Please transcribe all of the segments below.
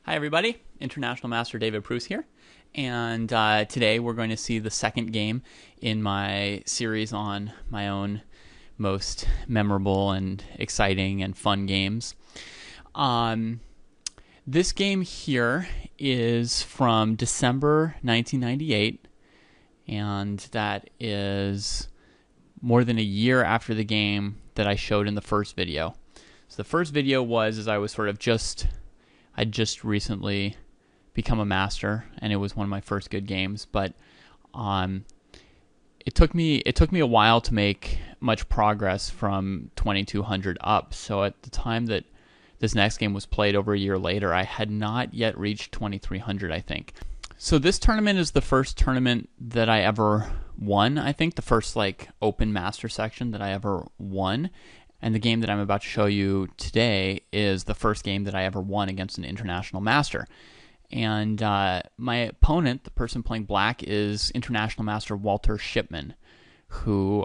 Hi everybody, International Master David Pruce here, and today we're going to see the second game in my series on my own most memorable and exciting and fun games. This game here is from December 1998, and that is more than a year after the game that I showed in the first video. So the first video was as I was sort of I'd just recently become a master, and it was one of my first good games. But it took me a while to make much progress from 2200 up. So at the time that this next game was played over a year later, I had not yet reached 2300, I think. So this tournament is the first tournament that I ever won. I think the first open master section that I ever won. And the game that I'm about to show you today is the first game that I ever won against an international master. And my opponent, the person playing black, is international master Walter Shipman, who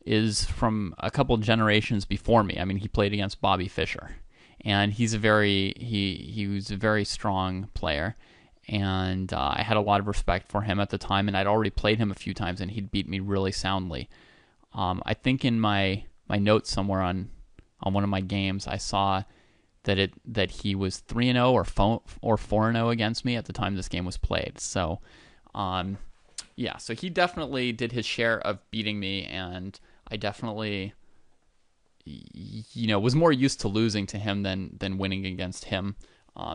is from a couple generations before me. I mean, he played against Bobby Fischer, and he was a very strong player. And I had a lot of respect for him at the time, and I'd already played him a few times, and he'd beat me really soundly. I think in my notes somewhere on one of my games, I saw that he was 3-0 or 4-0 against me at the time this game was played. So, so he definitely did his share of beating me, and I definitely, was more used to losing to him than winning against him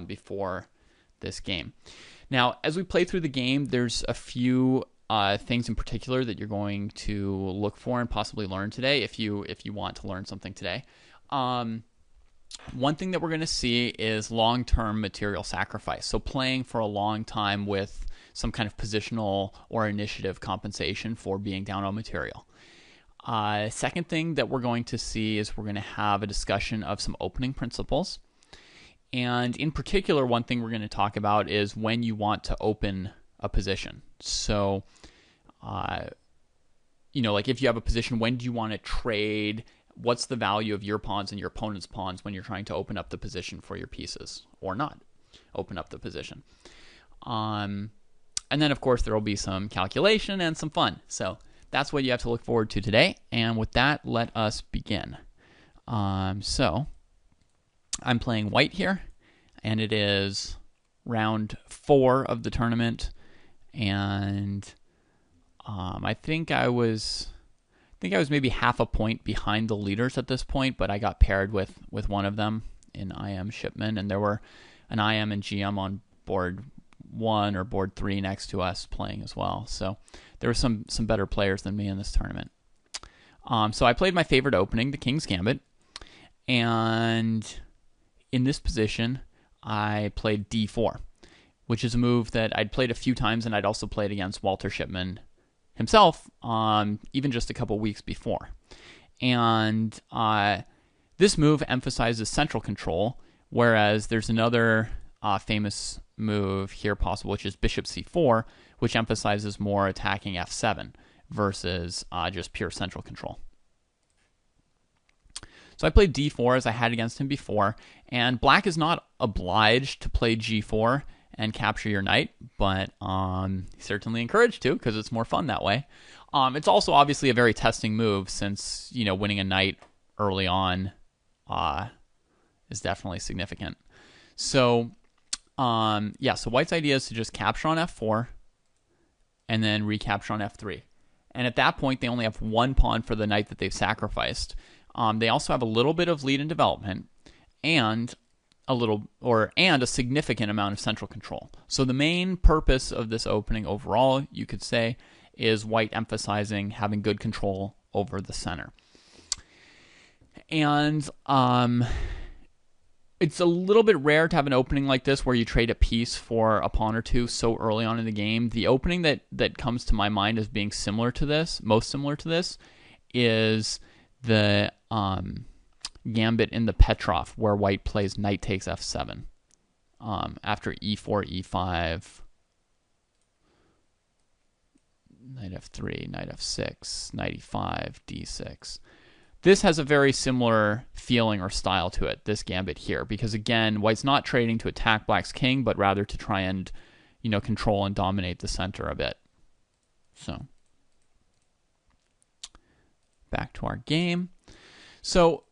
before this game. Now, as we play through the game, there's a few things in particular that you're going to look for and possibly learn today if you want to learn something today. One thing that we're going to see is long-term material sacrifice. So playing for a long time with some kind of positional or initiative compensation for being down on material. Second thing that we're going to see is we're going to have a discussion of some opening principles. And in particular, one thing we're going to talk about is when you want to open a position. So, if you have a position, when do you want to trade? What's the value of your pawns and your opponent's pawns when you're trying to open up the position for your pieces, or not open up the position? And then, of course, there will be some calculation and some fun. So that's what you have to look forward to today. And with that, let us begin. So I'm playing white here, and it is round 4 of the tournament. And I think I was maybe half a point behind the leaders at this point, but I got paired with one of them in IM Shipman, and there were an IM and GM on board 1 or board 3 next to us playing as well. So there were some better players than me in this tournament. So I played my favorite opening, the King's Gambit, and in this position I played D4, which is a move that I'd played a few times, and I'd also played against Walter Shipman himself even just a couple weeks before. And this move emphasizes central control, whereas there's another famous move here possible, which is Bishop C4, which emphasizes more attacking F7 versus just pure central control. So I played D4 as I had against him before, and black is not obliged to play G4 and capture your knight, but certainly encouraged to, because it's more fun that way. It's also obviously a very testing move, since winning a knight early on is definitely significant. So so white's idea is to just capture on F4 and then recapture on F3. And at that point, they only have one pawn for the knight that they've sacrificed. They also have a little bit of lead in development and a significant amount of central control. So the main purpose of this opening overall, you could say, is white emphasizing having good control over the center. And it's a little bit rare to have an opening like this where you trade a piece for a pawn or two so early on in the game. The opening that comes to my mind as being most similar to this, is the gambit in the Petrov, where white plays knight takes f7 after e4, e5, knight f3, knight f6, knight e5, d6. This has a very similar feeling or style to it, this gambit here, because again, white's not trading to attack black's king, but rather to try and, control and dominate the center a bit. So, back to our game. So,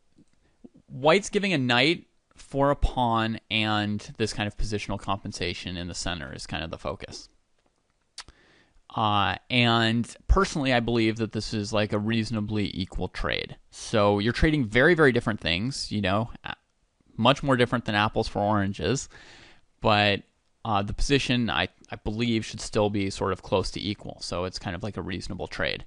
white's giving a knight for a pawn, and this kind of positional compensation in the center is kind of the focus. And personally, I believe that this is like a reasonably equal trade. So you're trading very, very different things, much more different than apples for oranges. But the position, I believe, should still be sort of close to equal. So it's kind of like a reasonable trade.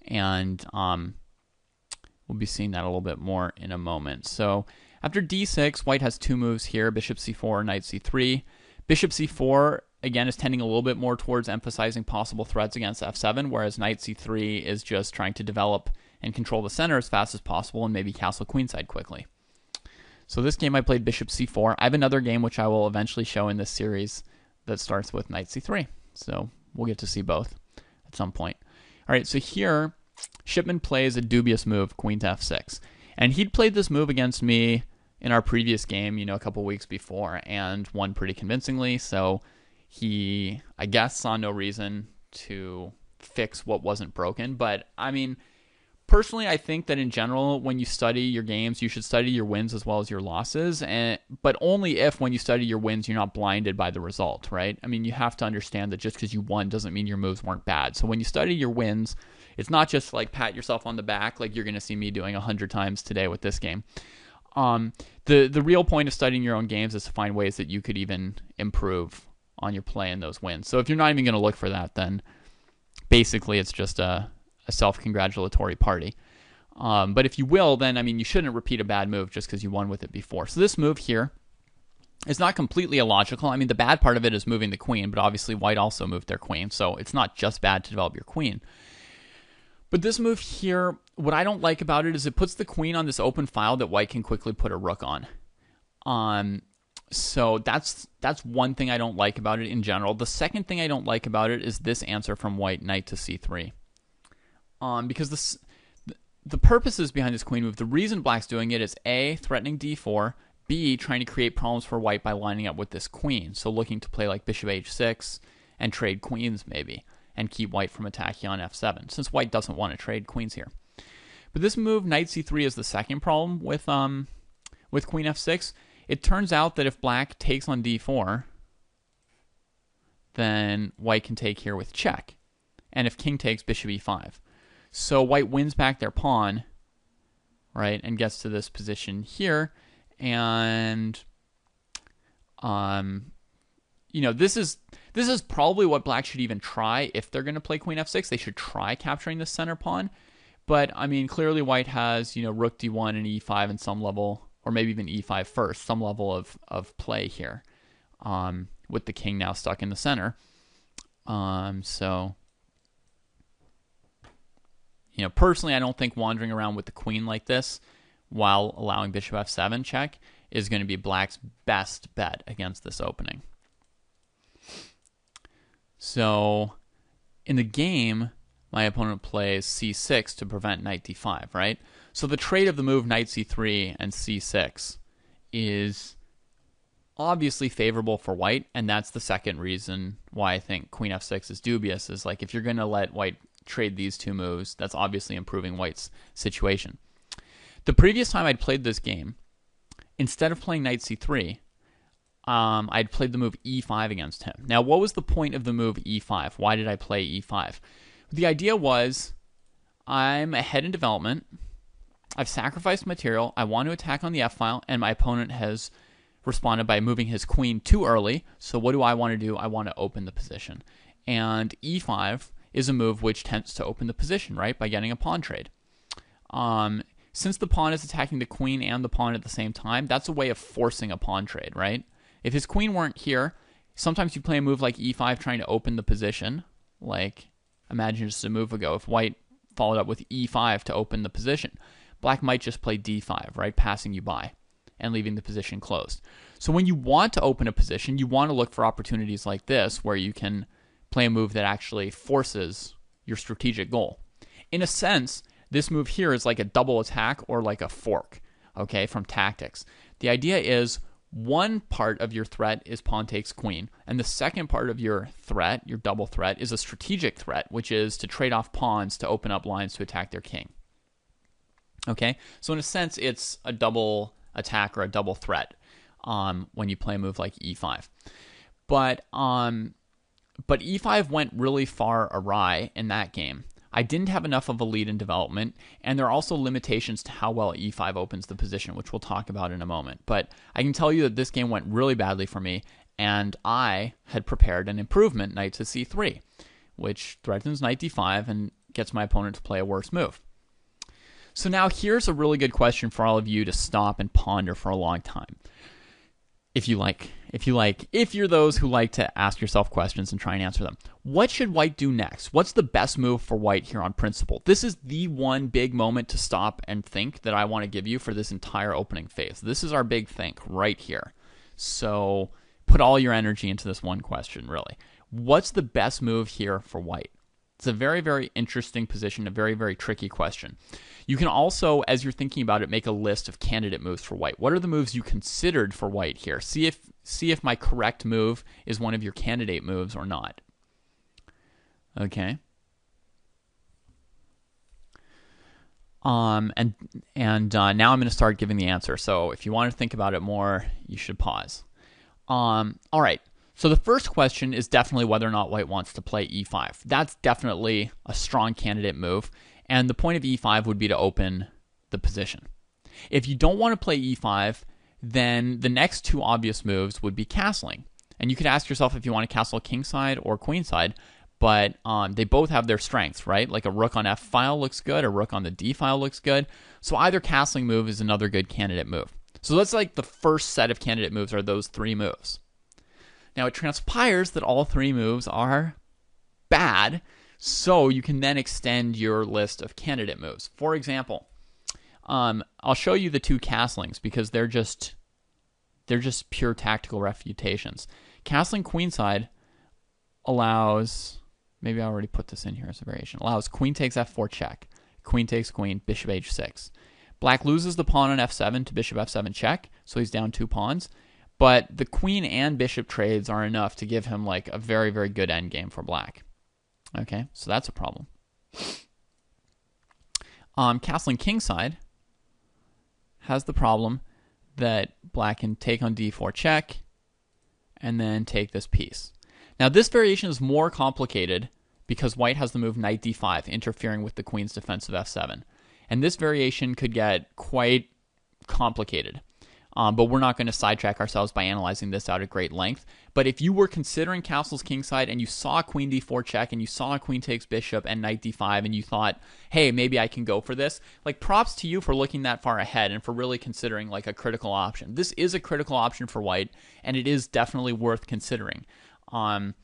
And we'll be seeing that a little bit more in a moment. So after d6, white has two moves here, bishop c4, knight c3. Bishop c4, again, is tending a little bit more towards emphasizing possible threats against f7, whereas knight c3 is just trying to develop and control the center as fast as possible and maybe castle queenside quickly. So this game I played bishop c4. I have another game which I will eventually show in this series that starts with knight c3. So we'll get to see both at some point. All right, so here, Shipman plays a dubious move, queen to f6. And he'd played this move against me in our previous game, a couple weeks before, and won pretty convincingly. So he, I guess, saw no reason to fix what wasn't broken. But, I mean, personally, I think that in general, when you study your games, you should study your wins as well as your losses. But only if, when you study your wins, you're not blinded by the result, right? I mean, you have to understand that just because you won doesn't mean your moves weren't bad. So when you study your wins, it's not just like pat yourself on the back like you're going to see me doing 100 times today with this game. The real point of studying your own games is to find ways that you could even improve on your play in those wins. So if you're not even going to look for that, then basically it's just a self-congratulatory party. But if you will, then, I mean, you shouldn't repeat a bad move just because you won with it before. So this move here is not completely illogical. I mean, the bad part of it is moving the queen, but obviously white also moved their queen, so it's not just bad to develop your queen. But this move here, what I don't like about it is it puts the queen on this open file that white can quickly put a rook on. So that's one thing I don't like about it in general. The second thing I don't like about it is this answer from white, knight to c3. Because the purposes behind this queen move, the reason black's doing it is A, threatening d4, B, trying to create problems for white by lining up with this queen. So looking to play like bishop h6 and trade queens maybe, and keep white from attacking on f7, since white doesn't want to trade queens here. But this move, knight c3, is the second problem with queen f6. It turns out that if black takes on d4, then white can take here with check. And if king takes, bishop e5. So white wins back their pawn, right, and gets to this position here. And, this is probably what black should even try if they're going to play queen f6. They should try capturing the center pawn. But, I mean, clearly white has, rook d1 and e5 in some level, or maybe even e5 first, some level of play here, with the king now stuck in the center. So, personally, I don't think wandering around with the queen like this while allowing bishop f7 check is going to be black's best bet against this opening. So, in the game, my opponent plays c6 to prevent knight d5, right? So the trade of the move knight c3 and c6 is obviously favorable for white, and that's the second reason why I think queen f6 is dubious, is like if you're going to let white trade these two moves, that's obviously improving white's situation. The previous time I'd played this game, instead of playing knight c3, I'd played the move e5 against him. Now, what was the point of the move e5? Why did I play e5? The idea was, I'm ahead in development, I've sacrificed material, I want to attack on the f-file, and my opponent has responded by moving his queen too early, so what do I want to do? I want to open the position. And e5 is a move which tends to open the position, right, by getting a pawn trade. Since the pawn is attacking the queen and the pawn at the same time, that's a way of forcing a pawn trade, right? If his queen weren't here, sometimes you play a move like e5 trying to open the position, like imagine just a move ago, if white followed up with e5 to open the position, black might just play d5, right, passing you by and leaving the position closed. So when you want to open a position, you want to look for opportunities like this where you can play a move that actually forces your strategic goal. In a sense, This move here is like a double attack or like a fork, okay, from tactics. The idea is one part of your threat is pawn takes queen, and the second part of your threat, your double threat, is a strategic threat, which is to trade off pawns to open up lines to attack their king. Okay, so in a sense, it's a double attack or a double threat when you play a move like e5. But e5 went really far awry in that game. I didn't have enough of a lead in development, and there are also limitations to how well e5 opens the position, which we'll talk about in a moment. But I can tell you that this game went really badly for me, and I had prepared an improvement, knight to c3, which threatens knight d5 and gets my opponent to play a worse move. So now here's a really good question for all of you to stop and ponder for a long time. If you're those who like to ask yourself questions and try and answer them. What should white do next? What's the best move for white here on principle? This is the one big moment to stop and think that I want to give you for this entire opening phase. This is our big think right here. So put all your energy into this one question, really. What's the best move here for white? It's a very, very interesting position, a very, very tricky question. You can also, as you're thinking about it, make a list of candidate moves for white. What are the moves you considered for white here? See if my correct move is one of your candidate moves or not. Okay. Now I'm going to start giving the answer. So if you want to think about it more, you should pause. All right. So the first question is definitely whether or not white wants to play e5. That's definitely a strong candidate move, and the point of e5 would be to open the position. If you don't want to play e5, then the next two obvious moves would be castling. And you could ask yourself if you want to castle kingside or queenside, but they both have their strengths, right? Like a rook on f file looks good, a rook on the d file looks good. So either castling move is another good candidate move. So that's like the first set of candidate moves are those three moves. Now, it transpires that all three moves are bad, so you can then extend your list of candidate moves. For example, I'll show you the two castlings because they're just pure tactical refutations. Castling queenside allows, maybe I already put this in here as a variation, allows queen takes f4 check, queen takes queen, bishop h6. Black loses the pawn on f7 to bishop f7 check, so he's down 2 pawns. But the queen and bishop trades are enough to give him like a very, very good endgame for black. Okay, so that's a problem. Castling kingside has the problem that black can take on d4 check and then take this piece. Now this variation is more complicated because white has the move knight d5 interfering with the queen's defense of f7. And this variation could get quite complicated. But we're not going to sidetrack ourselves by analyzing this out at great length. But if you were considering castles kingside and you saw queen d4 check and you saw queen takes bishop and knight d5 and you thought, hey, maybe I can go for this, like props to you for looking that far ahead and for really considering like a critical option. This is a critical option for white, and it is definitely worth considering. Even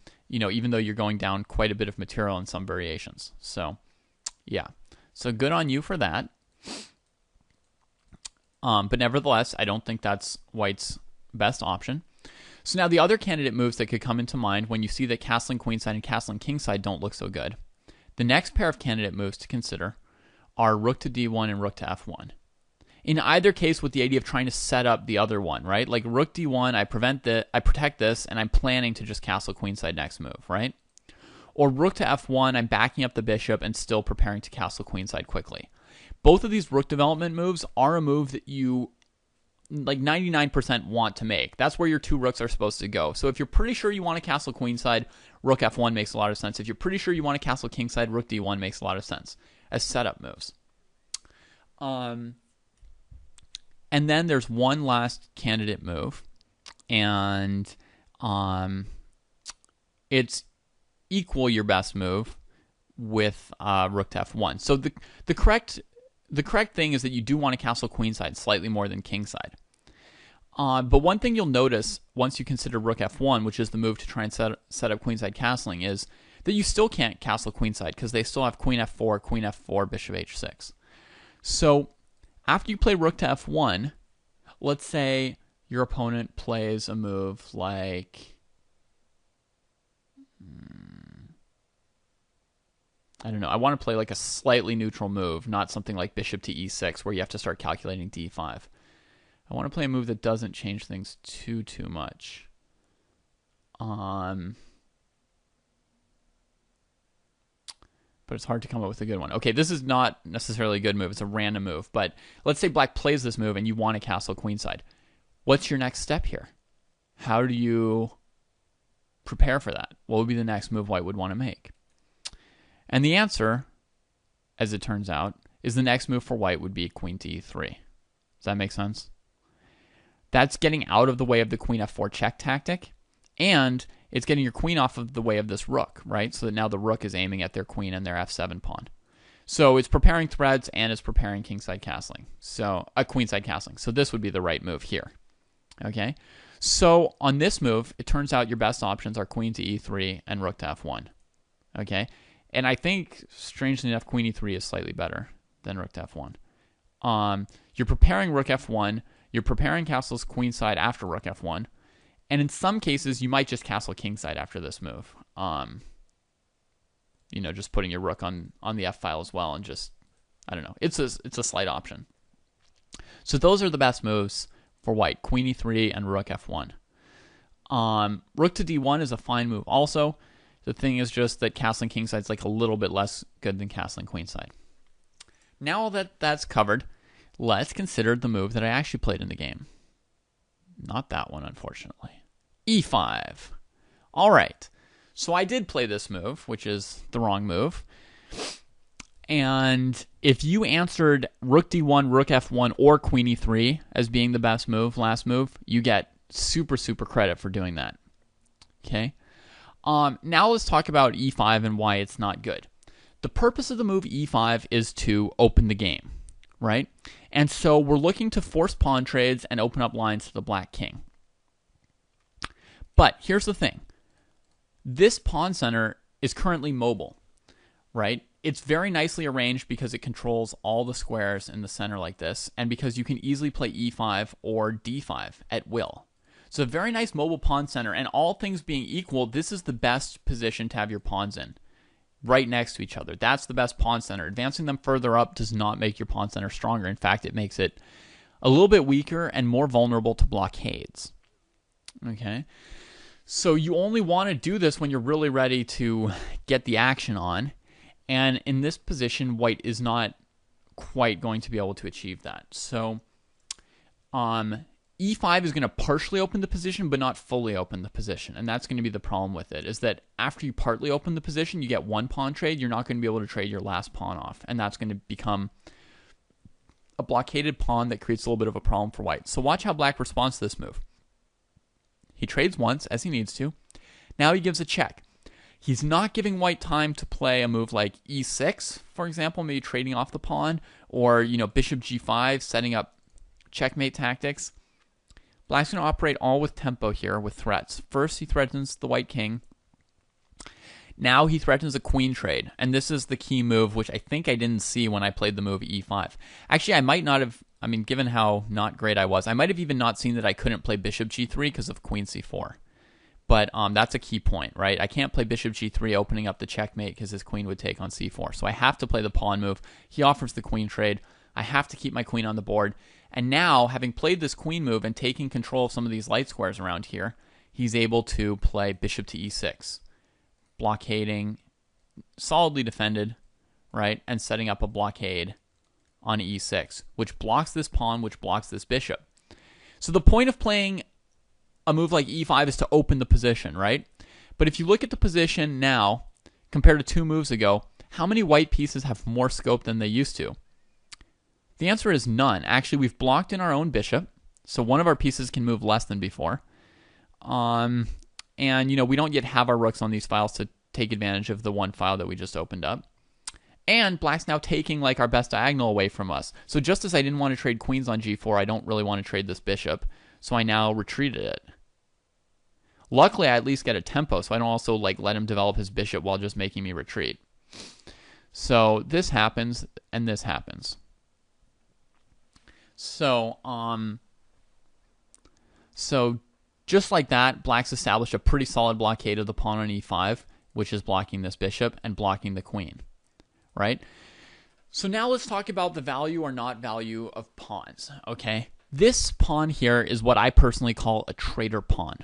though you're going down quite a bit of material in some variations. So, yeah. So good on you for that. But nevertheless, I don't think that's white's best option. So now the other candidate moves that could come into mind when you see that castling queenside and castling kingside don't look so good. The next pair of candidate moves to consider are rook to d1 and rook to f1. In either case with the idea of trying to set up the other one, right? Like rook d1, I protect this, and I'm planning to just castle queenside next move, right? Or rook to f1, I'm backing up the bishop and still preparing to castle queenside quickly. Both of these rook development moves are a move that you, like 99% want to make. That's where your two rooks are supposed to go. So if you're pretty sure you want to castle queenside, rook f1 makes a lot of sense. If you're pretty sure you want to castle kingside, rook d1 makes a lot of sense as setup moves. And then there's one last candidate move, and it's equal your best move with rook to f1. So the correct thing is that you do want to castle queenside slightly more than kingside. But one thing you'll notice once you consider rook f1, which is the move to try and set up queenside castling, is that you still can't castle queenside because they still have queen f4, bishop h6. So after you play rook to f1, let's say your opponent plays a move like I don't know. I want to play like a slightly neutral move, not something like bishop to e6 where you have to start calculating d5. I want to play a move that doesn't change things too much. But it's hard to come up with a good one. Okay, this is not necessarily a good move. It's a random move. But let's say black plays this move and you want to castle queenside. What's your next step here? How do you prepare for that? What would be the next move white would want to make? And the answer, as it turns out, is the next move for white would be queen to e3. Does that make sense? That's getting out of the way of the queen f4 check tactic, and it's getting your queen off of the way of this rook, right? So that now the rook is aiming at their queen and their f7 pawn. So it's preparing threads and it's preparing kingside castling. So queenside castling. So this would be the right move here. Okay? So on this move, it turns out your best options are queen to e3 and rook to f1. Okay? And I think, strangely enough, queen e3 is slightly better than rook to f1. You're preparing rook f1. You're preparing castles queenside after rook f1. And in some cases, you might just castle kingside after this move. Just putting your rook on the f-file as well, and just, I don't know. It's a slight option. So those are the best moves for white: queen e3 and rook f1. Rook to d1 is a fine move also. The thing is just that castling kingside is like a little bit less good than castling queenside. Now that that's covered, let's consider the move that I actually played in the game. Not that one, unfortunately. e5. All right. So I did play this move, which is the wrong move. And if you answered rook d1, rook f1, or queen e3 as being the best move, last move, you get super credit for doing that. Okay? Now let's talk about e5 and why it's not good. The purpose of the move e5 is to open the game, right? And so we're looking to force pawn trades and open up lines to the black king. But here's the thing. This pawn center is currently mobile, right? It's very nicely arranged because it controls all the squares in the center like this, and because you can easily play e5 or d5 at will. So a very nice mobile pawn center, and all things being equal, this is the best position to have your pawns in, right next to each other. That's the best pawn center. Advancing them further up does not make your pawn center stronger. In fact, it makes it a little bit weaker and more vulnerable to blockades. Okay? So you only want to do this when you're really ready to get the action on. And in this position, white is not quite going to be able to achieve that. So e5 is going to partially open the position, but not fully open the position. And that's going to be the problem with it, is that after you partly open the position, you get one pawn trade. You're not going to be able to trade your last pawn off. And that's going to become a blockaded pawn that creates a little bit of a problem for white. So watch how black responds to this move. He trades once, as he needs to. Now he gives a check. He's not giving white time to play a move like e6, for example, maybe trading off the pawn, or bishop g5, setting up checkmate tactics. Black's going to operate all with tempo here, with threats. First, he threatens the white king. Now he threatens a queen trade, and this is the key move, which I think I didn't see when I played the move e5. Actually, I might not have, given how not great I was, I might have even not seen that I couldn't play bishop g3 because of queen c4. But that's a key point, right? I can't play bishop g3 opening up the checkmate because his queen would take on c4. So I have to play the pawn move. He offers the queen trade. I have to keep my queen on the board. And now, having played this queen move and taking control of some of these light squares around here, he's able to play bishop to e6, blockading, solidly defended, right? And setting up a blockade on e6, which blocks this pawn, which blocks this bishop. So the point of playing a move like e5 is to open the position, right? But if you look at the position now, compared to 2 moves ago, how many white pieces have more scope than they used to? The answer is none. Actually, we've blocked in our own bishop, so one of our pieces can move less than before. And, we don't yet have our rooks on these files to take advantage of the one file that we just opened up. And black's now taking like our best diagonal away from us. So just as I didn't want to trade queens on g4, I don't really want to trade this bishop. So I now retreated it. Luckily, I at least get a tempo, so I don't also let him develop his bishop while just making me retreat. So this happens, and this happens. So just like that, black's established a pretty solid blockade of the pawn on e5, which is blocking this bishop and blocking the queen. right? So now let's talk about the value or not value of pawns, okay? This pawn here is what I personally call a traitor pawn.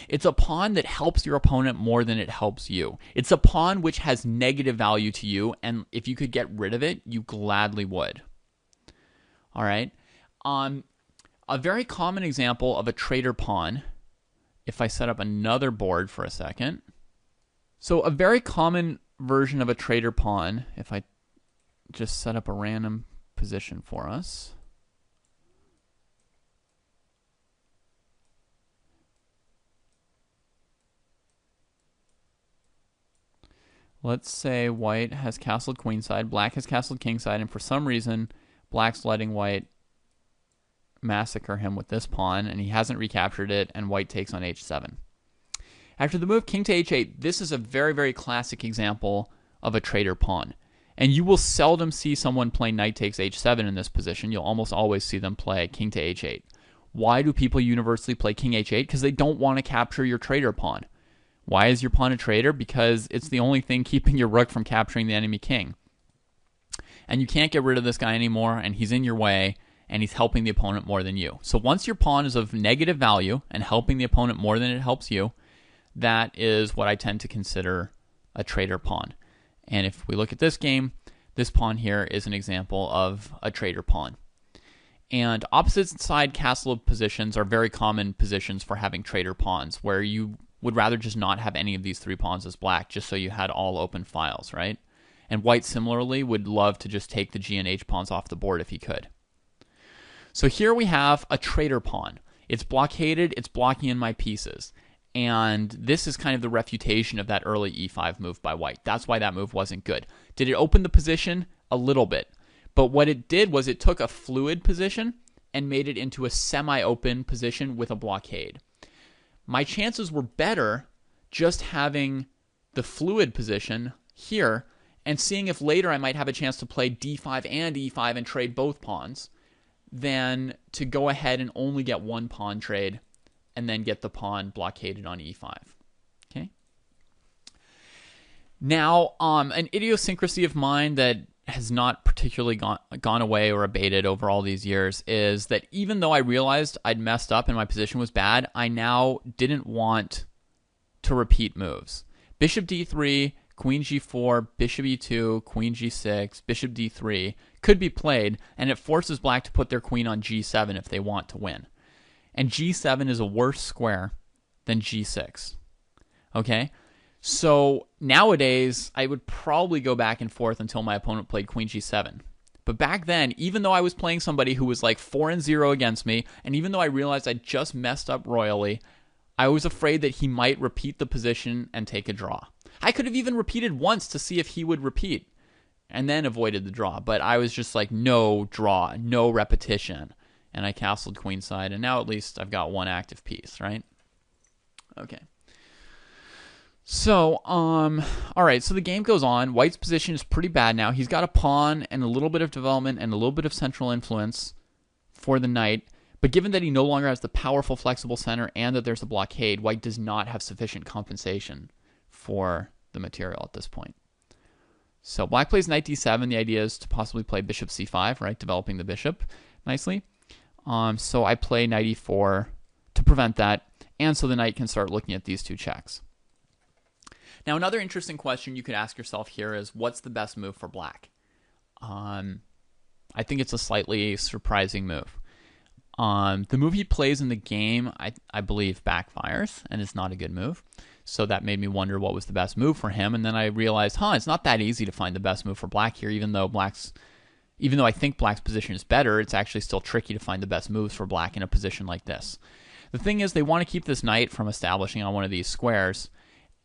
It's a pawn that helps your opponent more than it helps you. It's a pawn which has negative value to you, and if you could get rid of it, you gladly would. All right? A very common example of a traitor pawn, if I set up another board for a second. So a very common version of a traitor pawn, if I just set up a random position for us. Let's say white has castled queenside, black has castled kingside, and for some reason, black's letting white massacre him with this pawn, and he hasn't recaptured it, and white takes on h7. After the move king to h8, this is a very, very classic example of a traitor pawn. And you will seldom see someone play knight takes h7 in this position. You'll almost always see them play king to h8. Why do people universally play king h8? Because they don't want to capture your traitor pawn. Why is your pawn a traitor? Because it's the only thing keeping your rook from capturing the enemy king. And you can't get rid of this guy anymore, and he's in your way, and he's helping the opponent more than you. So once your pawn is of negative value and helping the opponent more than it helps you, that is what I tend to consider a traitor pawn. And if we look at this game, this pawn here is an example of a traitor pawn. And opposite side castle positions are very common positions for having traitor pawns, where you would rather just not have any of these three pawns as black, just so you had all open files, right? And white similarly would love to just take the G and H pawns off the board if he could. So here we have a traitor pawn. It's blockaded, it's blocking in my pieces. And this is kind of the refutation of that early e5 move by white. That's why that move wasn't good. Did it open the position? A little bit. But what it did was it took a fluid position and made it into a semi-open position with a blockade. My chances were better just having the fluid position here and seeing if later I might have a chance to play d5 and e5 and trade both pawns than to go ahead and only get one pawn trade and then get the pawn blockaded on e5. Okay. Now, an idiosyncrasy of mine that has not particularly gone away or abated over all these years is that even though I realized I'd messed up and my position was bad, I now didn't want to repeat moves. Bishop d3, queen g4, bishop e2, queen g6, bishop d3 could be played, and it forces black to put their queen on g7 if they want to win. And g7 is a worse square than g6. Okay? So nowadays, I would probably go back and forth until my opponent played queen g7. But back then, even though I was playing somebody who was like 4-0 against me, and even though I realized I just messed up royally, I was afraid that he might repeat the position and take a draw. I could have even repeated once to see if he would repeat, and then avoided the draw. But I was just like, no draw, no repetition. And I castled queenside, and now at least I've got one active piece, right? Okay. So, all right, so the game goes on. White's position is pretty bad now. He's got a pawn and a little bit of development and a little bit of central influence for the knight. But given that he no longer has the powerful, flexible center and that there's a blockade, white does not have sufficient compensation for the material at this point. So black plays knight d7. The idea is to possibly play bishop c5, right, developing the bishop nicely. So I play knight e4 to prevent that, and so the knight can start looking at these two checks. Now, another interesting question you could ask yourself here is, what's the best move for black? I think it's a slightly surprising move. The move he plays in the game, I believe, backfires, and it's not a good move. So that made me wonder what was the best move for him, and then I realized, it's not that easy to find the best move for black here, even though I think black's position is better, it's actually still tricky to find the best moves for black in a position like this. The thing is, they want to keep this knight from establishing on one of these squares,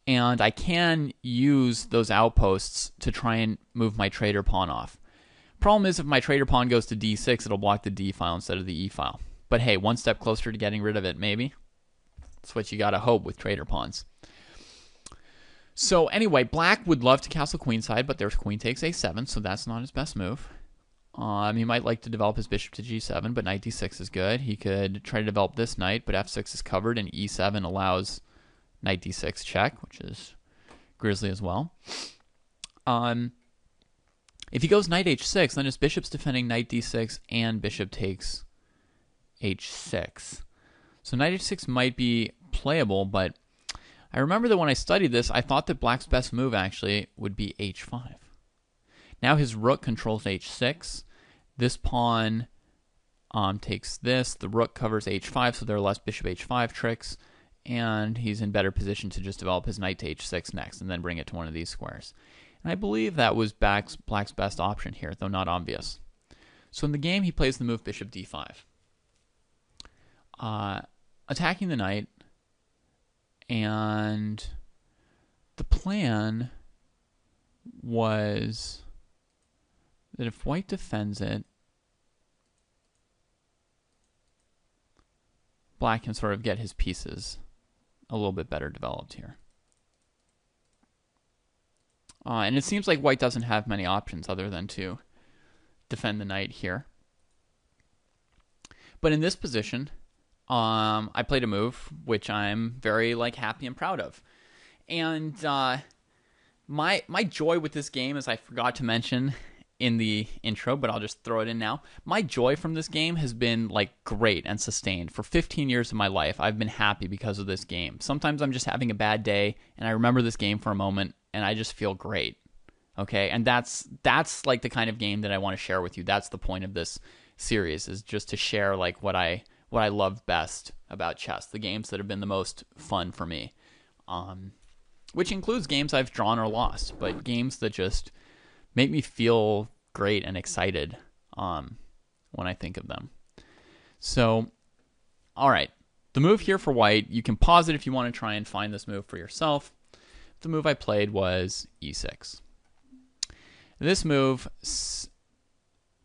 and I can use those outposts to try and move my traitor pawn off. Problem is, if my traitor pawn goes to d6, it'll block the d file instead of the e file. But hey, one step closer to getting rid of it, maybe? That's what you gotta hope with traitor pawns. So anyway, black would love to castle queenside, but there's queen takes a7, so that's not his best move. He might like to develop his bishop to g7, but knight d6 is good. He could try to develop this knight, but f6 is covered, and e7 allows knight d6 check, which is grisly as well. If he goes knight h6, then his bishop's defending knight d6 and bishop takes h6. So knight h6 might be playable, but I remember that when I studied this, I thought that black's best move actually would be h5. Now his rook controls h6. This pawn takes this. The rook covers h5, so there are less bishop h5 tricks, and he's in better position to just develop his knight to h6 next and then bring it to one of these squares. And I believe that was black's best option here, though not obvious. So in the game, he plays the move bishop d5. Attacking the knight, and the plan was that if white defends it, black can sort of get his pieces a little bit better developed here. And it seems like white doesn't have many options other than to defend the knight here. But in this position, I played a move which I'm very happy and proud of. And my joy with this game, as I forgot to mention in the intro, but I'll just throw it in now. My joy from this game has been great and sustained. For 15 years of my life, I've been happy because of this game. Sometimes I'm just having a bad day, and I remember this game for a moment, and I just feel great. Okay, and that's the kind of game that I want to share with you. That's the point of this series, is just to share what I love best about chess, the games that have been the most fun for me, which includes games I've drawn or lost, but games that just make me feel great and excited when I think of them. So, all right, the move here for white, you can pause it if you want to try and find this move for yourself. The move I played was e6. This move,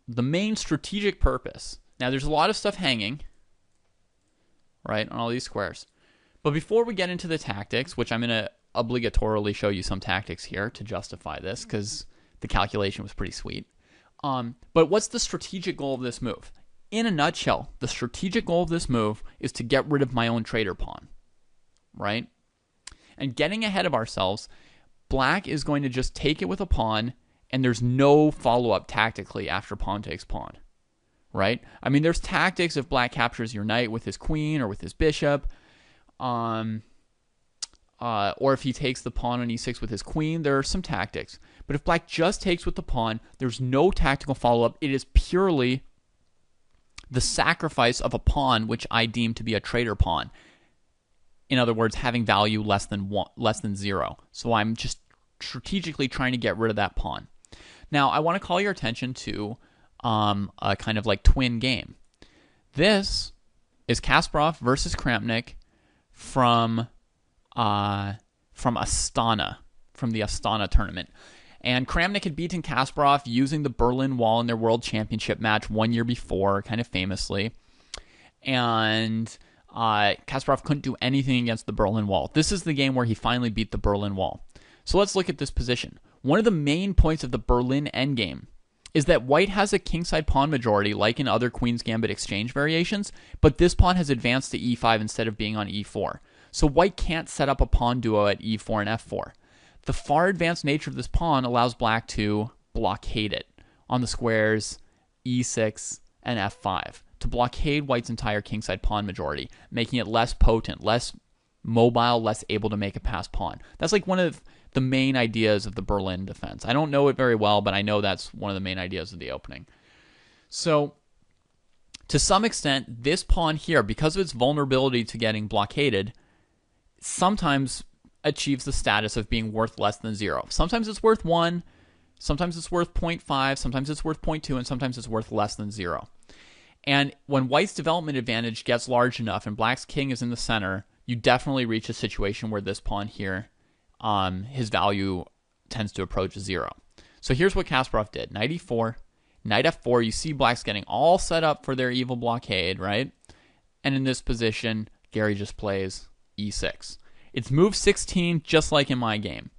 the main strategic purpose, now there's a lot of stuff hanging, right, on all these squares. But before we get into the tactics, which I'm going to obligatorily show you some tactics here to justify this, because the calculation was pretty sweet. But what's the strategic goal of this move? In a nutshell, the strategic goal of this move is to get rid of my own traitor pawn, right? And getting ahead of ourselves, black is going to just take it with a pawn, and there's no follow-up tactically after pawn takes pawn, right? I mean, there's tactics if black captures your knight with his queen or with his bishop, or if he takes the pawn on e6 with his queen, there are some tactics. But if black just takes with the pawn, there's no tactical follow-up. It is purely the sacrifice of a pawn which I deem to be a traitor pawn. In other words, having value less than 0. So I'm just strategically trying to get rid of that pawn. Now, I want to call your attention to a kind of twin game. This is Kasparov versus Kramnik from Astana, from the Astana tournament. And Kramnik had beaten Kasparov using the Berlin Wall in their World Championship match 1 year before, kind of famously. And Kasparov couldn't do anything against the Berlin Wall. This is the game where he finally beat the Berlin Wall. So let's look at this position. One of the main points of the Berlin endgame is that white has a kingside pawn majority like in other Queen's Gambit exchange variations, but this pawn has advanced to e5 instead of being on e4. So white can't set up a pawn duo at e4 and f4. The far advanced nature of this pawn allows black to blockade it on the squares e6 and f5, to blockade white's entire kingside pawn majority, making it less potent, less mobile, less able to make a pass pawn. That's one of the main ideas of the Berlin defense. I don't know it very well, but I know that's one of the main ideas of the opening. So, to some extent, this pawn here, because of its vulnerability to getting blockaded, sometimes achieves the status of being worth less than 0. Sometimes it's worth 1, sometimes it's worth 0.5, sometimes it's worth 0.2, and sometimes it's worth less than 0. And when white's development advantage gets large enough and black's king is in the center, you definitely reach a situation where this pawn here, his value tends to approach 0. So here's what Kasparov did. Knight e4, knight f4. You see black's getting all set up for their evil blockade, right? And in this position, Gary just plays e6. It's move 16, just like in my game.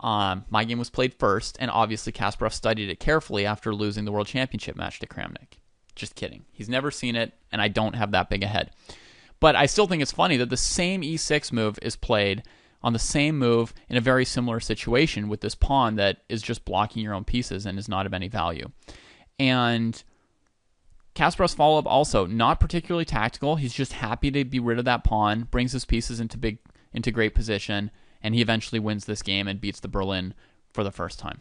My game was played first, and obviously Kasparov studied it carefully after losing the World Championship match to Kramnik. Just kidding. He's never seen it, and I don't have that big a head. But I still think it's funny that the same e6 move is played on the same move in a very similar situation with this pawn that is just blocking your own pieces and is not of any value. And Kasparov's follow-up also not particularly tactical. He's just happy to be rid of that pawn, brings his pieces into great position, and he eventually wins this game and beats the Berlin for the first time.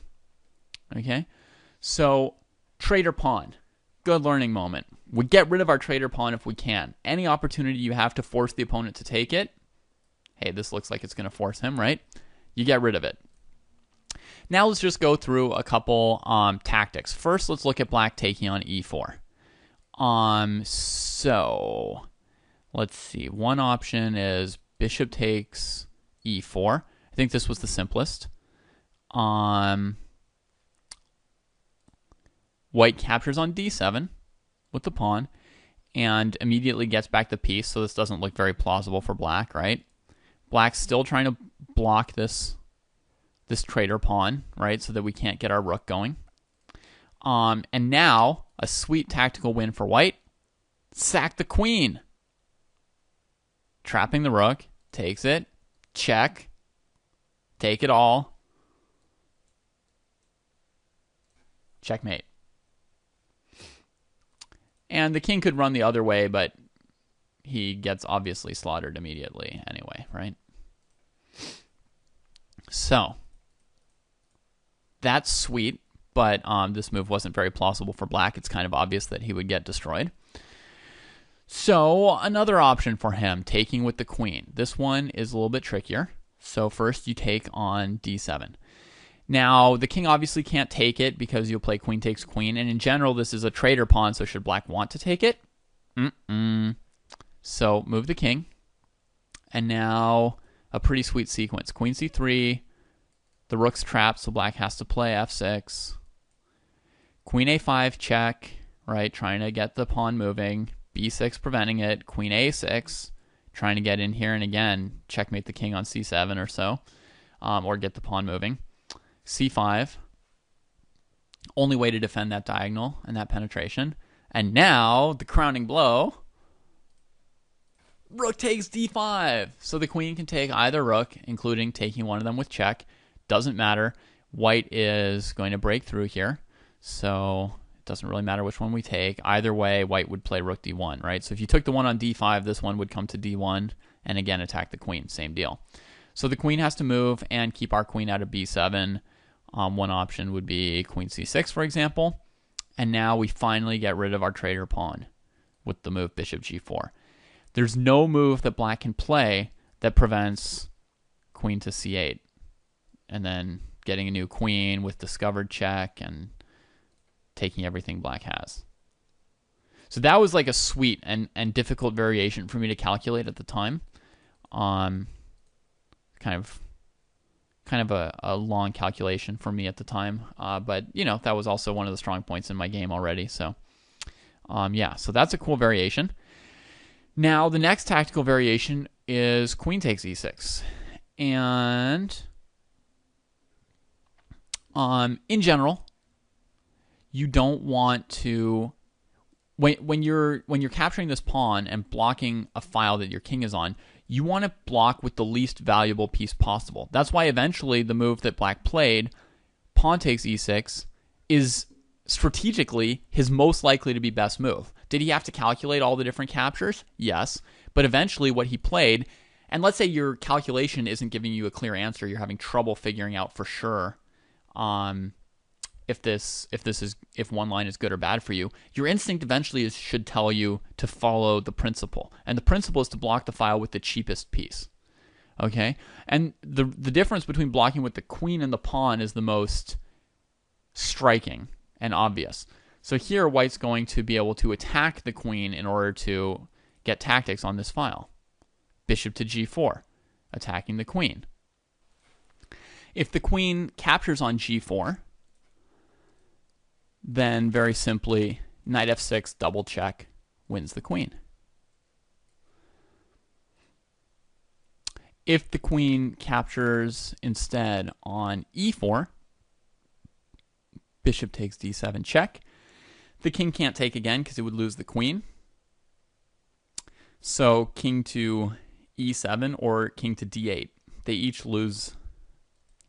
Okay? So, traitor pawn. Good learning moment. We get rid of our traitor pawn if we can. Any opportunity you have to force the opponent to take it, hey, this looks like it's going to force him, right? You get rid of it. Now let's just go through a couple tactics. First, let's look at black taking on e4. So let's see. One option is bishop takes e4. I think this was the simplest. White captures on d7 with the pawn and immediately gets back the piece, so this doesn't look very plausible for black, right? Black's still trying to block this traitor pawn, right, so that we can't get our rook going. And now, a sweet tactical win for white. Sack the queen. Trapping the rook. Takes it. Check. Take it all. Checkmate. And the king could run the other way, but he gets obviously slaughtered immediately anyway, right? So, that's sweet, but this move wasn't very plausible for black. It's kind of obvious that he would get destroyed. So, another option for him, taking with the queen. This one is a little bit trickier. So first you take on d7. Now, the king obviously can't take it because you'll play queen takes queen, and in general this is a traitor pawn, so should black want to take it? So move the king, and now a pretty sweet sequence. Queen c3, the rook's trapped, so black has to play f6. Queen a5 check, right, trying to get the pawn moving. b6 preventing it. Queen a6, trying to get in here, and again, checkmate the king on c7 or so, or get the pawn moving. c5, only way to defend that diagonal and that penetration. And now, the crowning blow, rook takes d5. So the queen can take either rook, including taking one of them with check. Doesn't matter. White is going to break through here, so it doesn't really matter which one we take. Either way, white would play rook d1, right? So if you took the one on d5, this one would come to d1, and again attack the queen. Same deal. So the queen has to move and keep our queen out of b7. One option would be queen c6, for example. And now we finally get rid of our traitor pawn with the move bishop g4. There's no move that black can play that prevents queen to c8. And then getting a new queen with discovered check and taking everything black has. So that was like a sweet and difficult variation for me to calculate at the time. Kind of a long calculation for me at the time. But, you know, that was also one of the strong points in my game already. So, yeah, so that's a cool variation. Now, the next tactical variation is queen takes e6. And in general, you don't want to, when you're capturing this pawn and blocking a file that your king is on, you want to block with the least valuable piece possible. That's why eventually the move that black played, pawn takes e6, is strategically his most likely to be best move. Did he have to calculate all the different captures? Yes. But eventually what he played, and let's say your calculation isn't giving you a clear answer, you're having trouble figuring out for sure if one line is good or bad for you, your instinct eventually should tell you to follow the principle. And the principle is to block the file with the cheapest piece. Okay? And the difference between blocking with the queen and the pawn is the most striking and obvious. So here, white's going to be able to attack the queen in order to get tactics on this file. Bishop to g4, attacking the queen. If the queen captures on g4, then very simply, knight f6, double check, wins the queen. If the queen captures instead on e4, bishop takes d7 check. The king can't take again because it would lose the queen. So king to e7 or king to d8. they each lose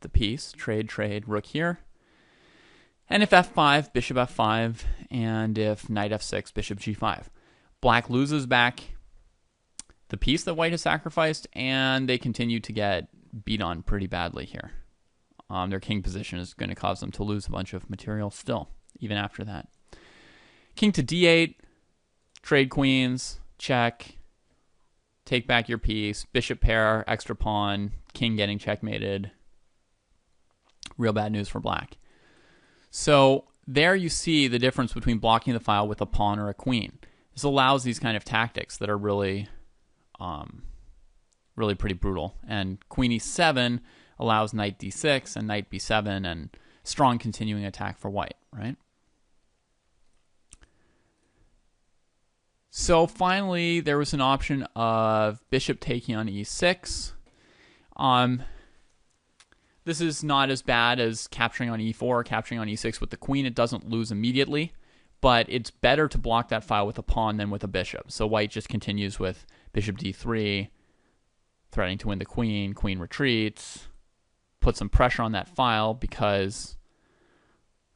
the piece. Trade, rook here. And if f5, bishop f5, and if knight f6, bishop g5. Black loses back the piece that white has sacrificed, and they continue to get beat on pretty badly here. Their king position is going to cause them to lose a bunch of material still, even after that. King to d8, trade queens, check, take back your piece, bishop pair, extra pawn, king getting checkmated. Real bad news for black. So there you see the difference between blocking the file with a pawn or a queen. This allows these kind of tactics that are really pretty brutal. And queen e7 allows knight d6 and knight b7 and strong continuing attack for white, right? So finally, there was an option of bishop taking on e6. This is not as bad as capturing on e4 or capturing on e6 with the queen. It doesn't lose immediately, but it's better to block that file with a pawn than with a bishop. So white just continues with bishop d3, threatening to win the queen. Queen retreats, put some pressure on that file because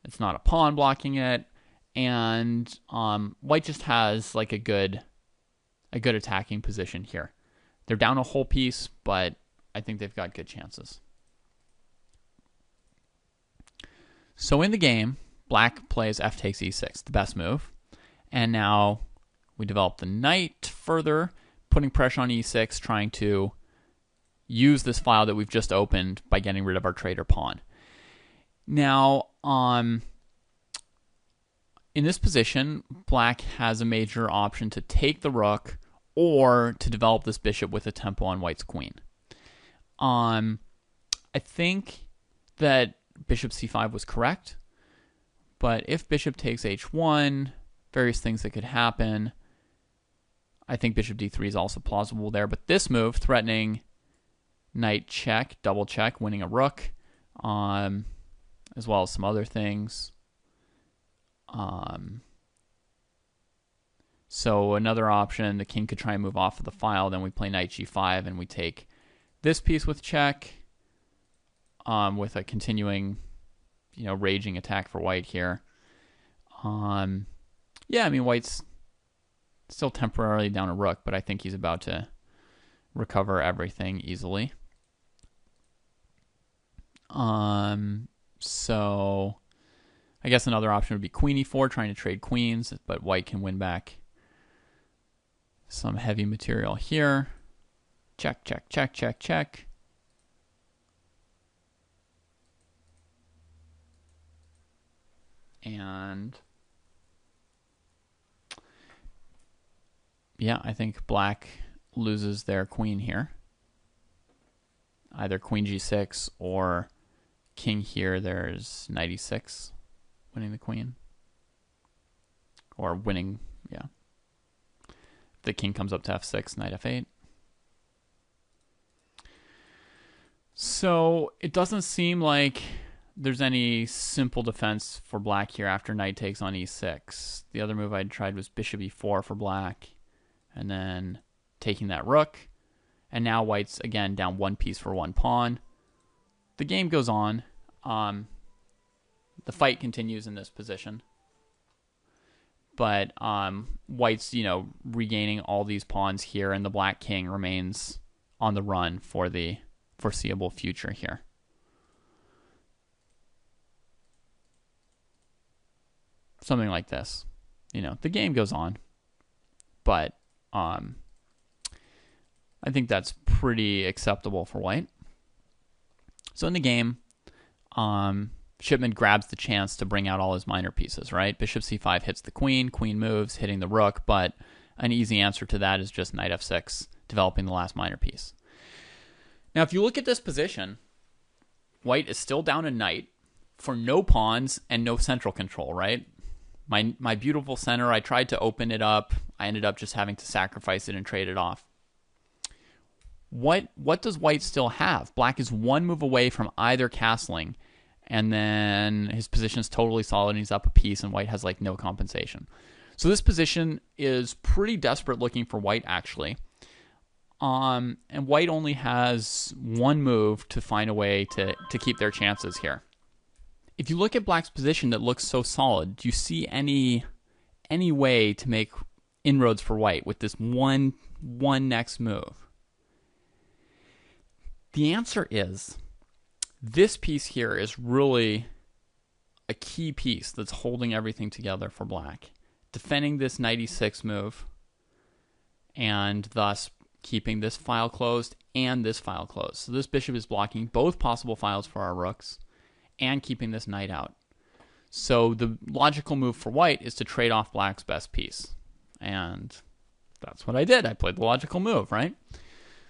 it's not a pawn blocking it, and white just has like a good attacking position here. They're down a whole piece, but I think they've got good chances. So in the game, black plays f takes e6, the best move. And now we develop the knight further, putting pressure on e6, trying to use this file that we've just opened by getting rid of our traitor pawn. Now, in this position, black has a major option to take the rook or to develop this bishop with a tempo on white's queen. I think that bishop c5 was correct, but if bishop takes h1, various things that could happen. I think bishop d3 is also plausible there, but this move, threatening knight check, double check, winning a rook, as well as some other things. So another option, the king could try and move off of the file, then we play knight g5, and we take this piece with check, with a continuing, raging attack for white here. Yeah, I mean, white's still temporarily down a rook, but I think he's about to recover everything easily. So I guess another option would be queen e4, trying to trade queens, but white can win back some heavy material here. Check, check, check, check, check. And yeah, I think black loses their queen here. Either queen g6 or king here. There's knight e6, winning the queen. Or winning, yeah. The king comes up to f6, knight f8. So it doesn't seem like there's any simple defense for black here after knight takes on e6. The other move I tried was bishop e4 for black, and then taking that rook. And now white's, again, down one piece for one pawn. The game goes on. The fight continues in this position. But white's, regaining all these pawns here, and the black king remains on the run for the foreseeable future here. Something like this. The game goes on. But I think that's pretty acceptable for white. So in the game, Shipman grabs the chance to bring out all his minor pieces, right? Bishop c5 hits the queen, queen moves, hitting the rook, but an easy answer to that is just knight f6, developing the last minor piece. Now, if you look at this position, white is still down a knight for no pawns and no central control, right? My beautiful center, I tried to open it up. I ended up just having to sacrifice it and trade it off. What does white still have? Black is one move away from either castling, and then his position is totally solid, and he's up a piece, and white has like no compensation. So this position is pretty desperate looking for white, actually. And white only has one move to find a way to keep their chances here. If you look at black's position that looks so solid, do you see any way to make inroads for white with this one next move? The answer is this piece here is really a key piece that's holding everything together for black, defending this knight e6 move and thus keeping this file closed and this file closed. So this bishop is blocking both possible files for our rooks and keeping this knight out. So the logical move for white is to trade off black's best piece. And that's what I did. I played the logical move, right?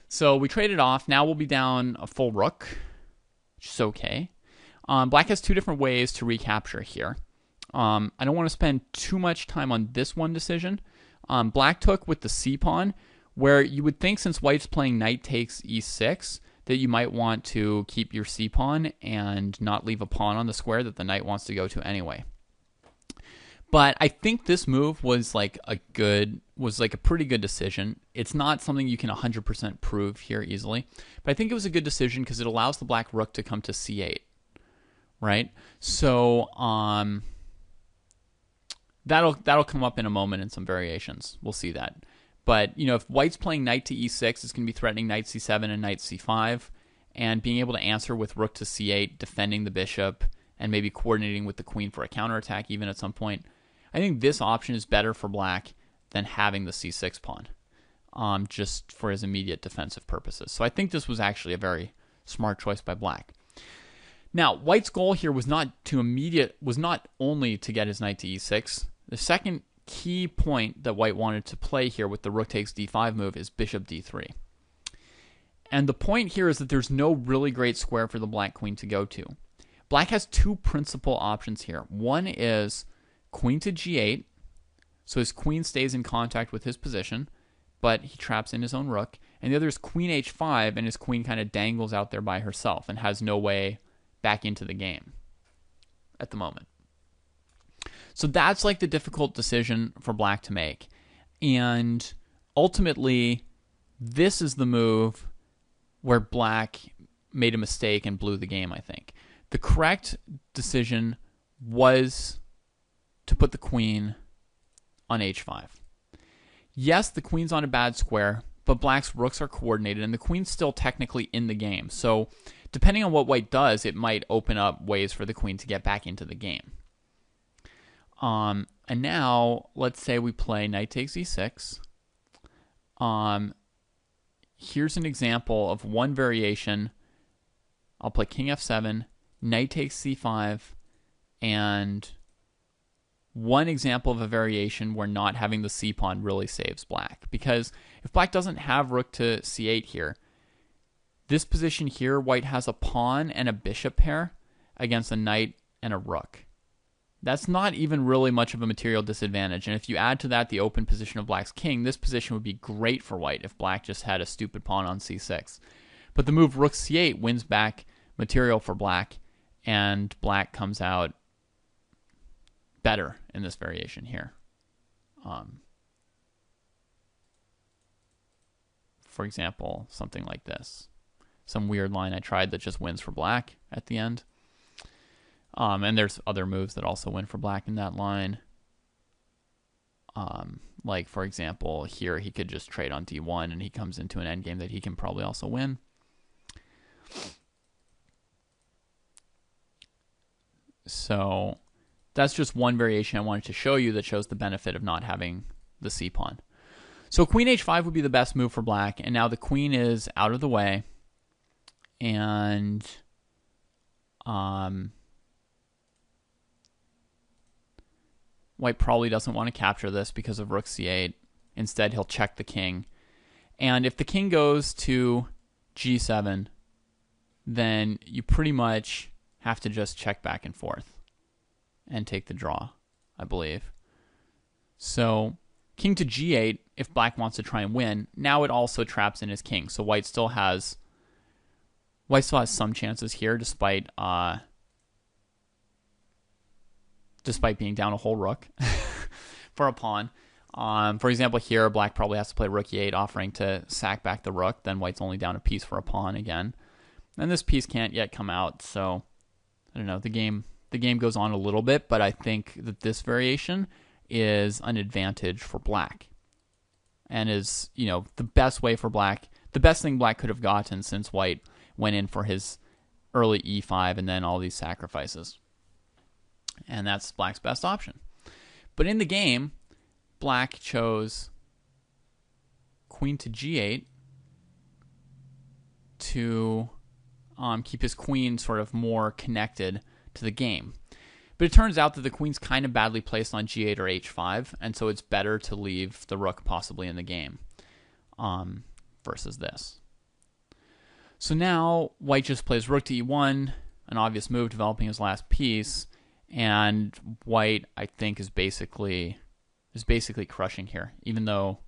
So we traded off. Now we'll be down a full rook, which is okay. Black has two different ways to recapture here. I don't want to spend too much time on this one decision. Black took with the c-pawn, where you would think since white's playing knight takes e6, that you might want to keep your c-pawn and not leave a pawn on the square that the knight wants to go to anyway. But I think this move was like a pretty good decision. It's not something you can 100% prove here easily, but I think it was a good decision because it allows the black rook to come to c8, right? So that'll come up in a moment in some variations. We'll see that. But if white's playing knight to e6, it's going to be threatening knight c7 and knight c5, and being able to answer with rook to c8, defending the bishop, and maybe coordinating with the queen for a counterattack even at some point. I think this option is better for black than having the c6 pawn, just for his immediate defensive purposes. So I think this was actually a very smart choice by black. Now, white's goal here was not only to get his knight to e6. The second key point that white wanted to play here with the rook takes d5 move is bishop d3. And the point here is that there's no really great square for the black queen to go to. Black has two principal options here. One is queen to g8, so his queen stays in contact with his position, but he traps in his own rook. And the other is queen h5, and his queen kind of dangles out there by herself and has no way back into the game at the moment. So that's like the difficult decision for black to make. And ultimately, this is the move where black made a mistake and blew the game, I think. The correct decision was to put the queen on h5. Yes, the queen's on a bad square, but black's rooks are coordinated, and the queen's still technically in the game. So depending on what white does, it might open up ways for the queen to get back into the game. And now, let's say we play knight takes e6. Here's an example of one variation. I'll play king f7, knight takes c5, and one example of a variation where not having the c-pawn really saves black. Because if black doesn't have rook to c8 here, this position here, white has a pawn and a bishop pair against a knight and a rook. That's not even really much of a material disadvantage. And if you add to that the open position of black's king, this position would be great for white if black just had a stupid pawn on c6. But the move rook c8 wins back material for black, and black comes out better in this variation here. For example, something like this. Some weird line I tried that just wins for black at the end. And there's other moves that also win for black in that line. Like, for example, here he could just trade on d1 and he comes into an endgame that he can probably also win. So that's just one variation I wanted to show you that shows the benefit of not having the c-pawn. So queen h5 would be the best move for black, and now the queen is out of the way. And white probably doesn't want to capture this because of rook c8. Instead, he'll check the king. And if the king goes to g7, then you pretty much have to just check back and forth and take the draw, I believe. So king to g8, if black wants to try and win, now it also traps in his king. So white still has some chances here despite being down a whole rook for a pawn. For example, here, black probably has to play rook e8, offering to sack back the rook. Then white's only down a piece for a pawn again. And this piece can't yet come out, so I don't know. The game goes on a little bit, but I think that this variation is an advantage for black. And is, the best way for black, the best thing black could have gotten since white went in for his early e5 and then all these sacrifices. And that's black's best option. But in the game, black chose queen to g8 to keep his queen sort of more connected to the game. But it turns out that the queen's kind of badly placed on g8 or h5, and so it's better to leave the rook possibly in the game versus this. So now white just plays rook to e1, an obvious move, developing his last piece, and white, I think, is basically crushing here, even though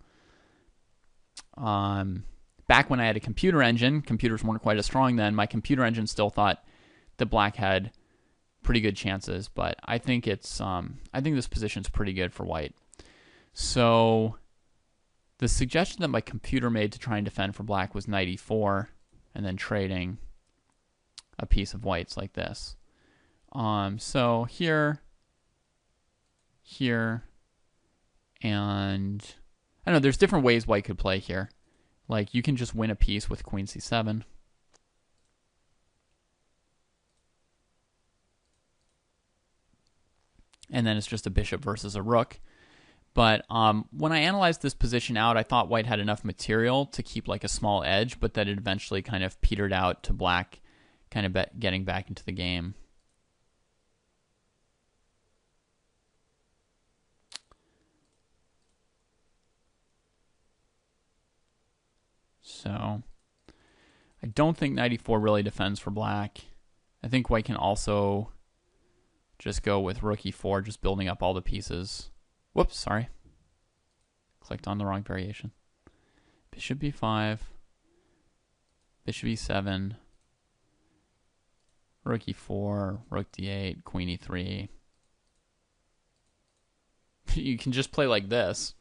back when I had a computer engine, computers weren't quite as strong then, my computer engine still thought that black had pretty good chances, but I think it's I think this position's pretty good for white. So the suggestion that my computer made to try and defend for black was knight e4 and then trading a piece of white's like this. So here, and I don't know, there's different ways white could play here. Like, you can just win a piece with queen c7. And then it's just a bishop versus a rook. But when I analyzed this position out, I thought white had enough material to keep like a small edge, but that it eventually kind of petered out to black kind of getting back into the game. So I don't think knight e4 really defends for black. I think white can also just go with rook e4, just building up all the pieces. Whoops, sorry. Clicked on the wrong variation. Bishop b5, bishop e7, rook e4, rook d8, queen e3. You can just play like this,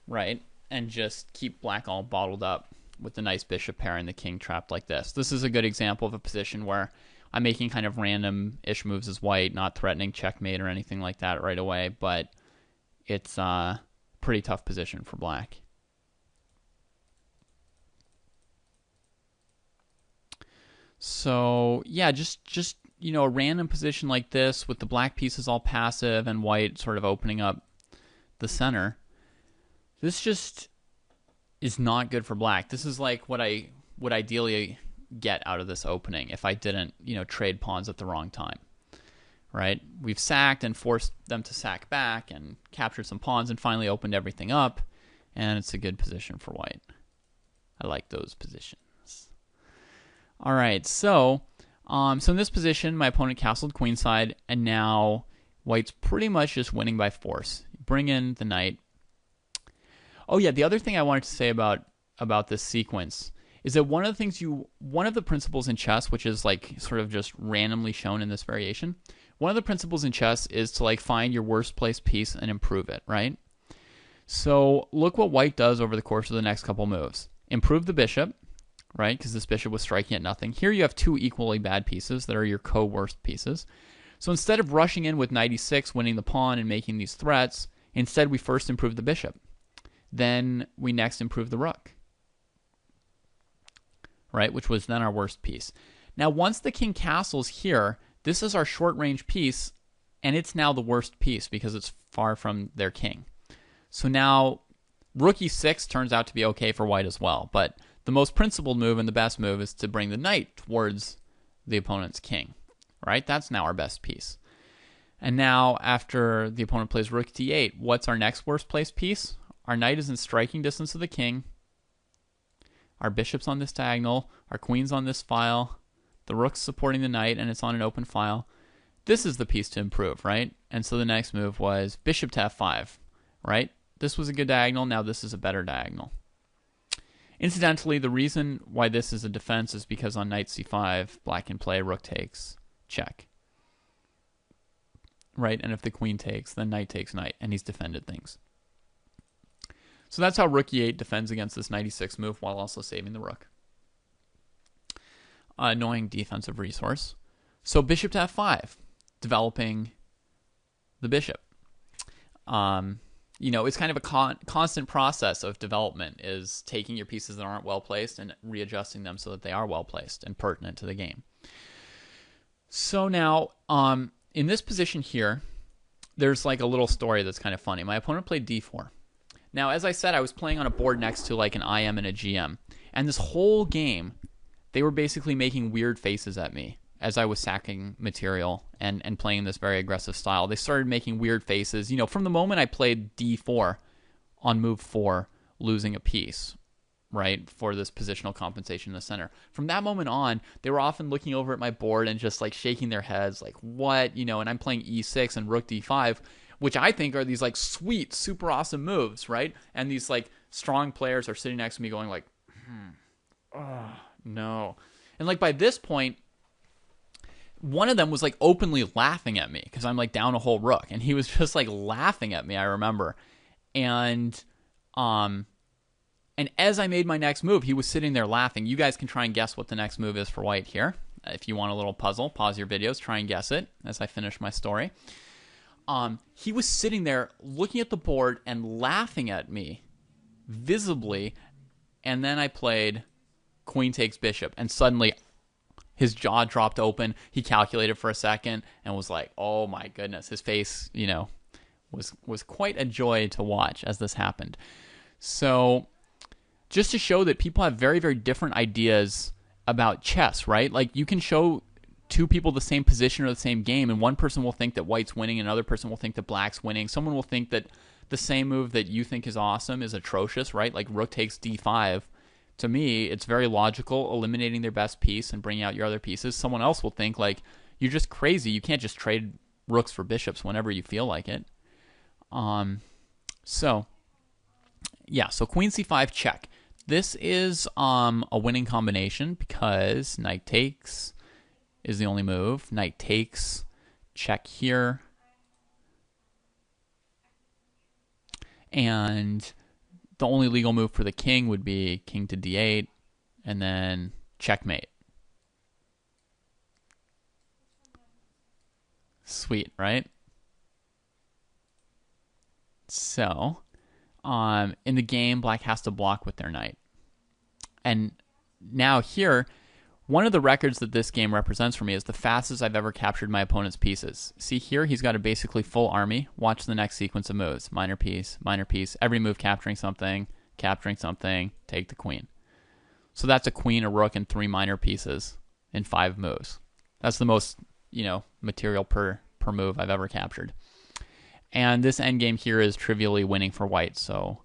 right? And just keep black all bottled up with the nice bishop pair and the king trapped like this. This is a good example of a position where I'm making kind of random-ish moves as white, not threatening checkmate or anything like that right away, but it's a pretty tough position for black. So yeah, just a random position like this with the black pieces all passive and white sort of opening up the center. This just is not good for black. This is like what I would ideally get out of this opening if I didn't, trade pawns at the wrong time. Right? We've sacked and forced them to sack back and captured some pawns and finally opened everything up, and it's a good position for white. I like those positions. All right, so in this position, my opponent castled queenside, and now white's pretty much just winning by force. Bring in the knight. Oh yeah, the other thing I wanted to say about this sequence is that one of the principles in chess, which is like sort of just randomly shown in this variation, one of the principles in chess is to like find your worst placed piece and improve it, right? So look what white does over the course of the next couple moves. Improve the bishop, right? Because this bishop was striking at nothing. Here you have two equally bad pieces that are your co-worst pieces. So instead of rushing in with knight e6, winning the pawn and making these threats, instead we first improve the bishop. Then we next improve the rook, right? Which was then our worst piece. Now once the king castles here, this is our short range piece, and it's now the worst piece because it's far from their king. So now rook e6 turns out to be okay for white as well, but the most principled move and the best move is to bring the knight towards the opponent's king, right? That's now our best piece. And now after the opponent plays rook d8, what's our next worst placed piece? Our knight is in striking distance of the king. Our bishop's on this diagonal. Our queen's on this file. The rook's supporting the knight, and it's on an open file. This is the piece to improve, right? And so the next move was bishop to f5, right? This was a good diagonal. Now this is a better diagonal. Incidentally, the reason why this is a defense is because on knight c5, black can play rook takes, check. Right? And if the queen takes, then knight takes knight, and he's defended things. So that's how rook e8 defends against this knight e6 move while also saving the rook. Annoying defensive resource. So bishop to f5, developing the bishop. It's kind of a constant process of development, is taking your pieces that aren't well placed and readjusting them so that they are well placed and pertinent to the game. So now, in this position here, there's like a little story that's kind of funny. My opponent played d4. Now, as I said, I was playing on a board next to like an IM and a GM. And this whole game, they were basically making weird faces at me as I was sacking material and playing this very aggressive style. They started making weird faces. From the moment I played d4 on move 4, losing a piece, right, for this positional compensation in the center. From that moment on, they were often looking over at my board and just like shaking their heads like, what? And I'm playing e6 and rook d5, which I think are these like sweet, super awesome moves, right? And these like strong players are sitting next to me going like, oh, no. And like by this point, one of them was like openly laughing at me because I'm like down a whole rook, and he was just like laughing at me, I remember. And as I made my next move, he was sitting there laughing. You guys can try and guess what the next move is for white here. If you want a little puzzle, pause your videos, try and guess it as I finish my story. He was sitting there looking at the board and laughing at me visibly, and then I played queen takes bishop, and suddenly his jaw dropped open. He calculated for a second and was like, oh my goodness. His face, was quite a joy to watch as this happened. So just to show that people have very, very different ideas about chess, right? Like you can show two people the same position or the same game, and one person will think that white's winning, and another person will think that black's winning. Someone will think that the same move that you think is awesome is atrocious, right? Like rook takes d5. To me, it's very logical, eliminating their best piece and bringing out your other pieces. Someone else will think, like, you're just crazy. You can't just trade rooks for bishops whenever you feel like it. So queen c5 check. This is a winning combination because knight takes is the only move. Knight takes, check here. And the only legal move for the king would be king to d8, and then checkmate. Sweet, right? So, in the game, black has to block with their knight. And now here, one of the records that this game represents for me is the fastest I've ever captured my opponent's pieces. See here, he's got a basically full army. Watch the next sequence of moves. Minor piece, every move capturing something, take the queen. So that's a queen, a rook, and 3 minor pieces in 5 moves. That's the most, material per move I've ever captured. And this endgame here is trivially winning for white, so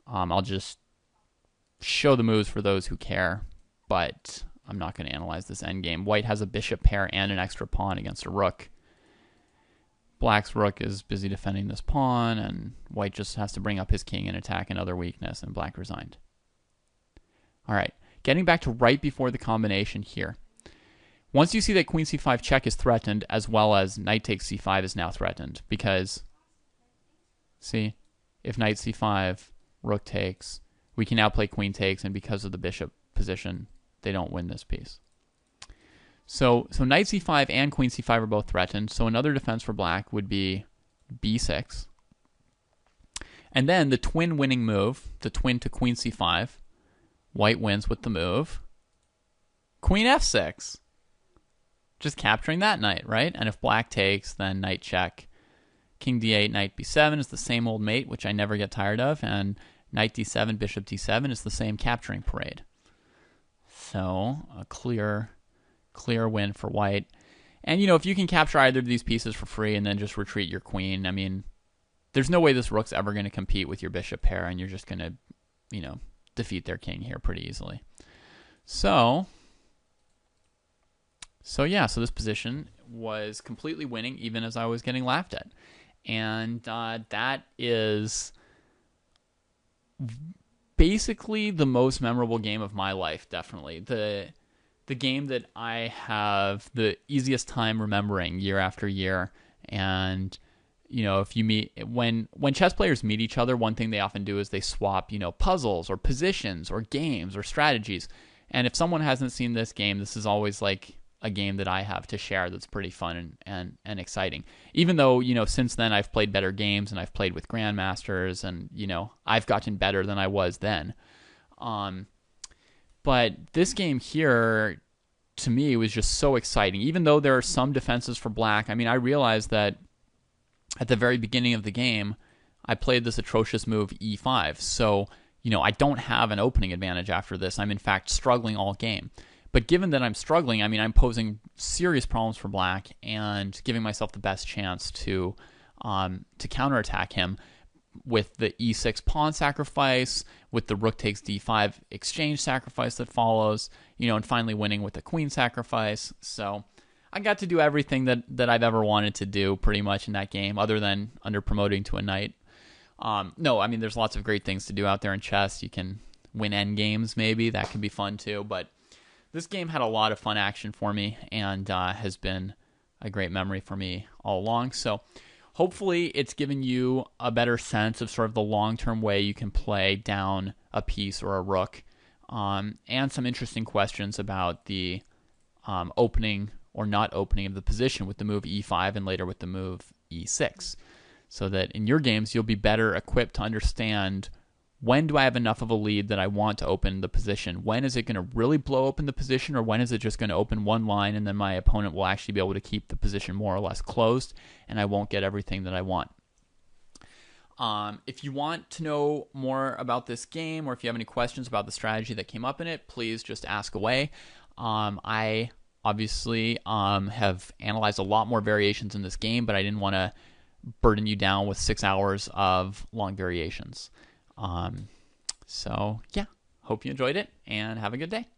I'll just show the moves for those who care, but I'm not going to analyze this endgame. White has a bishop pair and an extra pawn against a rook. Black's rook is busy defending this pawn, and white just has to bring up his king and attack another weakness, and black resigned. All right, getting back to right before the combination here. Once you see that queen c5 check is threatened, as well as knight takes c5 is now threatened, because, see, if knight c5, rook takes, we can now play queen takes, and because of the bishop position, they don't win this piece. So knight c5 and queen c5 are both threatened, so another defense for black would be b6. And then the twin winning move, the twin to queen c5, white wins with the move, queen f6. Just capturing that knight, right? And if black takes, then knight check. King d8, knight b7 is the same old mate, which I never get tired of, and knight d7, bishop d7 is the same capturing parade. So a clear win for white. And, if you can capture either of these pieces for free and then just retreat your queen, I mean, there's no way this rook's ever going to compete with your bishop pair, and you're just going to, defeat their king here pretty easily. So this position was completely winning even as I was getting laughed at. And that is basically the most memorable game of my life, definitely. The game that I have the easiest time remembering year after year. And, if you meet when chess players meet each other, one thing they often do is they swap, puzzles or positions or games or strategies. And if someone hasn't seen this game, this is always like a game that I have to share that's pretty fun and exciting. Even though, since then I've played better games and I've played with grandmasters and, I've gotten better than I was then. But this game here, to me, was just so exciting. Even though there are some defenses for black, I mean, I realized that at the very beginning of the game, I played this atrocious move E5. So, I don't have an opening advantage after this. I'm in fact struggling all game. But given that I'm struggling, I mean, I'm posing serious problems for black and giving myself the best chance to counterattack him with the E6 pawn sacrifice, with the rook takes D5 exchange sacrifice that follows, and finally winning with the queen sacrifice. So I got to do everything that I've ever wanted to do pretty much in that game, other than under promoting to a knight. No, I mean, there's lots of great things to do out there in chess. You can win endgames, maybe. That can be fun too. But this game had a lot of fun action for me and has been a great memory for me all along. So hopefully it's given you a better sense of sort of the long-term way you can play down a piece or a rook, and some interesting questions about the opening or not opening of the position with the move E5 and later with the move E6, so that in your games you'll be better equipped to understand, when do I have enough of a lead that I want to open the position? When is it going to really blow open the position, or when is it just going to open one line and then my opponent will actually be able to keep the position more or less closed and I won't get everything that I want? If you want to know more about this game, or if you have any questions about the strategy that came up in it, please just ask away. I obviously have analyzed a lot more variations in this game, but I didn't want to burden you down with 6 hours of long variations. So yeah, hope you enjoyed it and have a good day.